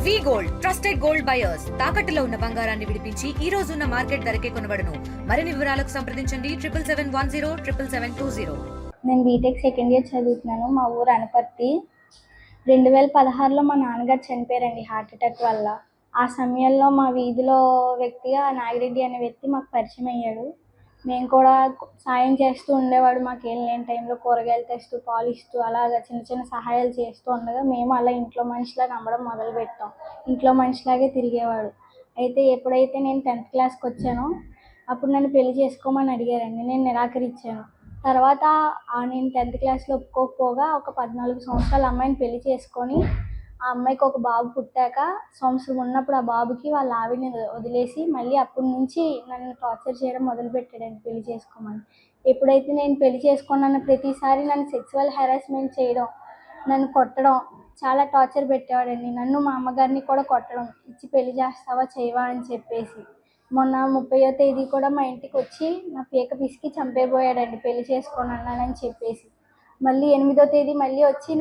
వి gold trusted gold buyers తాకట్టులో ఉన్న బంగారాన్ని విడిపించి ఈ రోజు ఉన్న మార్కెట్ ధరకే కొనబడును. మరిన్ని వివరాలకు సంప్రదించండి 77107720. నేను బీటెక్ సెకండ్ ఇయర్ చదువుతున్నాను. మా ఊరు అనపర్తి. 2016లో మా నాన్నగారు చనిపోయారండి హార్ట్ అటాక్ వల్ల. ఆ సమయంలో మా వీధిలో వ్యక్తిగా నాగిరెడ్డి అనే వ్యక్తి మాకు పరిచయం అయ్యాడు. మేము కూడా సాయం చేస్తూ ఉండేవాడు. మాకు ఏం లేని టైంలో కూరగాయలు తెస్తూ పాలు ఇస్తూ అలాగా చిన్న చిన్న సహాయాలు చేస్తూ ఉండగా మేము అలా ఇంట్లో మనిషిలాగా నమ్మడం మొదలుపెట్టాం. ఇంట్లో మనిషిలాగే తిరిగేవాడు. అయితే ఎప్పుడైతే నేను 10th క్లాస్కి వచ్చానో అప్పుడు నన్ను పెళ్లి చేసుకోమని అడిగారండి. నేను నిరాకరించాను. తర్వాత నేను 10th క్లాస్లో ఒప్పుకోకపోగా ఒక 14 సంవత్సరాల అమ్మాయిని పెళ్లి చేసుకొని ఆ అమ్మాయికి ఒక బాబు పుట్టాక సంవత్సరం ఉన్నప్పుడు ఆ బాబుకి వాళ్ళ ఆవిడని వదిలేసి మళ్ళీ అప్పటి నుంచి నన్ను టార్చర్ చేయడం మొదలుపెట్టాడండి పెళ్లి చేసుకోమని. ఎప్పుడైతే నేను పెళ్లి చేసుకున్నానో ప్రతిసారి నన్ను సెక్సువల్ హెరాస్మెంట్ చేయడం, నన్ను కొట్టడం, చాలా టార్చర్ పెట్టేవాడండి. నన్ను మా అమ్మగారిని కూడా కొట్టడం, ఇచ్చి పెళ్లి చేస్తావా చేయవా అని చెప్పేసి. మొన్న 30వ తేదీ కూడా మా ఇంటికి వచ్చి నా పీక పిసికి చంపేపోయాడండి పెళ్లి చేసుకొని అన్నానని చెప్పేసి. మళ్ళీ 8వ తేదీ మళ్ళీ వచ్చి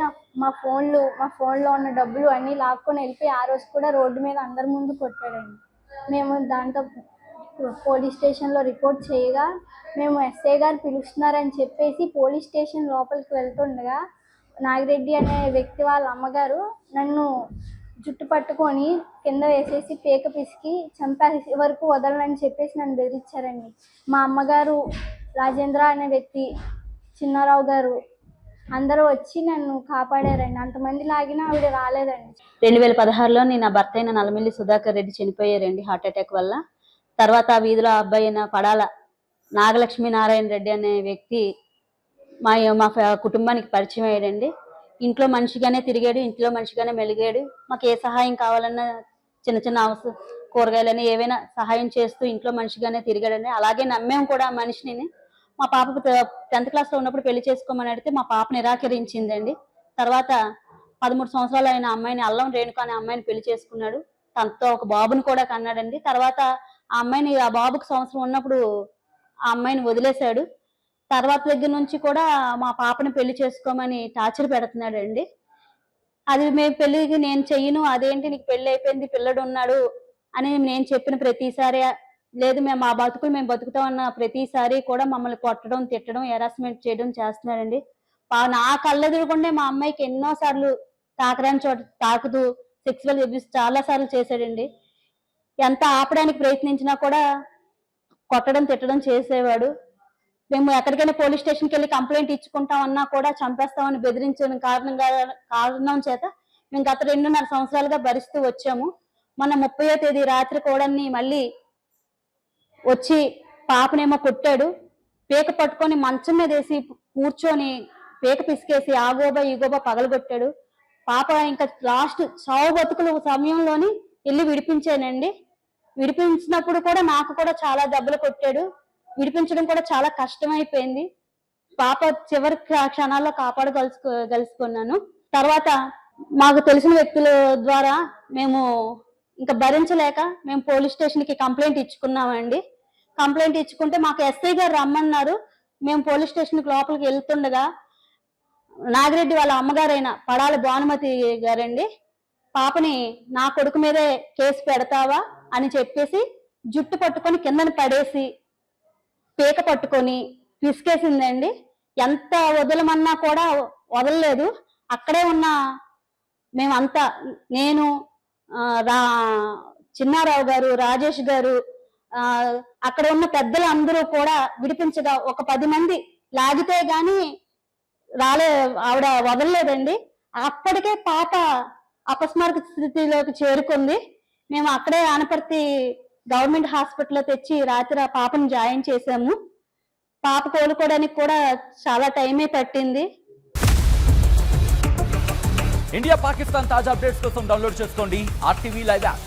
మా ఫోన్లో ఉన్న డబ్బులు అన్నీ లాక్కొని వెళ్ళిపోయి ఆ రోజు కూడా రోడ్డు మీద అందరి ముందు కొట్టాడండి. మేము దాంతో పోలీస్ స్టేషన్లో రిపోర్ట్ చేయగా మేము ఎస్ఐ గారు పిలుస్తున్నారని చెప్పేసి పోలీస్ స్టేషన్ లోపలికి వెళ్తుండగా నాగిరెడ్డి అనే వ్యక్తి వాళ్ళ అమ్మగారు నన్ను జుట్టు పట్టుకొని కింద వేసేసి పీక పిసికి చంపేసే వరకు వదలనని చెప్పేసి నన్ను బెదిరించారండి. మా అమ్మగారు, రాజేంద్ర అనే వ్యక్తి, చిన్నారావు గారు అందరూ వచ్చి నన్ను కాపాడారండి. అంతమంది లాగినా ఆవిడ రాలేదండి. 2016లో నా భర్త అయిన నల్లమిల్లి సుధాకర్ రెడ్డి చనిపోయారండి హార్ట్ అటాక్ వల్ల. తర్వాత ఆ వీధిలో అబ్బాయి అయిన పడాల నాగలక్ష్మి నారాయణ రెడ్డి అనే వ్యక్తి మా కుటుంబానికి పరిచయం అయ్యాడండి. ఇంట్లో మనిషిగానే తిరిగాడు, ఇంట్లో మనిషిగానే మెలిగాడు. మాకు ఏ సహాయం కావాలన్నా చిన్న చిన్న అవసరం కూరగాయలని ఏవైనా సహాయం చేస్తూ ఇంట్లో మనిషిగానే తిరిగాడండి. అలాగే నమ్మేం కూడా ఆ మనిషిని. మా పాపకు 10th క్లాస్లో ఉన్నప్పుడు పెళ్లి చేసుకోమని అడిగితే మా పాప నిరాకరించిందండి. తర్వాత 13 సంవత్సరాలు అయిన అమ్మాయిని, అల్లం రేణుక అనే అమ్మాయిని పెళ్లి చేసుకున్నాడు. తనతో ఒక బాబుని కూడా కన్నాడండి. తర్వాత ఆ బాబుకు సంవత్సరం ఉన్నప్పుడు ఆ అమ్మాయిని వదిలేశాడు. తర్వాత దగ్గర నుంచి కూడా మా పాపని పెళ్లి చేసుకోమని టార్చర్ పెడుతున్నాడండి. అది మేము పెళ్లికి నేను చెయ్యను, అదేంటి నీకు పెళ్లి అయిపోయింది, పిల్లడు ఉన్నాడు అని నేను చెప్పిన ప్రతిసారి, లేదు మేము మా బతుకులు మేము బతుకుతామన్న ప్రతిసారి కూడా మమ్మల్ని కొట్టడం, తిట్టడం, హెరాస్మెంట్ చేయడం చేస్తున్నాడండి. నా కళ్ళెదురుకుంటే మా అమ్మాయికి ఎన్నోసార్లు తాకరాని చోట తాకుతూ సెక్సువల్ అబ్యూస్ చాలా సార్లు చేశాడండి. ఎంత ఆపడానికి ప్రయత్నించినా కూడా కొట్టడం, తిట్టడం చేసేవాడు. మేము ఎక్కడికైనా పోలీస్ స్టేషన్కి వెళ్ళి కంప్లైంట్ ఇచ్చుకుంటామన్నా కూడా చంపేస్తామని బెదిరించిన కారణం చేత మేము గత 2.5 సంవత్సరాలుగా భరిస్తూ వచ్చాము. మొన్న 30వ తేదీ రాత్రి కూడా మళ్ళీ వచ్చి పాపనేమో కొట్టాడు. పీక పట్టుకొని మంచం మీద వేసి కూర్చొని పీక పిసికేసి ఆగోబా ఈగోబా పగలగొట్టాడు. పాప ఇంకా లాస్ట్ చావు బతుకుల సమయంలోని వెళ్ళి విడిపించానండి. విడిపించినప్పుడు కూడా నాకు కూడా చాలా దెబ్బలు కొట్టాడు. విడిపించడం కూడా చాలా కష్టమైపోయింది. పాప చివరి క్షణాల్లో కాపాడగలుసుకున్నాను. తర్వాత మాకు తెలిసిన వ్యక్తుల ద్వారా మేము ఇంకా భరించలేక మేము పోలీస్ స్టేషన్కి కంప్లైంట్ ఇచ్చుకున్నామండి. కంప్లైంట్ ఇచ్చుకుంటే మాకు ఎస్ఐ గారు రమ్మన్నారు. మేము పోలీస్ స్టేషన్కి లోపలికి వెళ్తుండగా నాగిరెడ్డి వాళ్ళ అమ్మగారైన పడాల భానుమతి గారండి పాపని నా కొడుకు మీదే కేసు పెడతావా అని చెప్పేసి జుట్టు పట్టుకొని కిందని పడేసి పీక పట్టుకొని పిసికేసిందండి. ఎంత వదలమన్నా కూడా వదలలేదు. అక్కడే ఉన్న మేమంతా, నేను, చిన్నారావు గారు, రాజేష్ గారు, అక్కడ ఉన్న పెద్దలు అందరూ కూడా విడిపించగా ఒక 10 మంది లాగితే గాని ఆవిడ వదలలేదండి. అప్పటికే పాప అపస్మారక స్థితిలోకి చేరుకుంది. మేము అక్కడే ఆనపర్తి గవర్నమెంట్ హాస్పిటల్లో తెచ్చి రాత్రి ఆ పాపను జాయిన్ చేశాము. పాప కోలుకోవడానికి కూడా చాలా టైమే పట్టింది. ఇండియా పాకిస్తాన్ తాజా అప్డేట్స్ కోసం డౌన్లోడ్ చేసుకోండి RTV లైవ్ యాప్.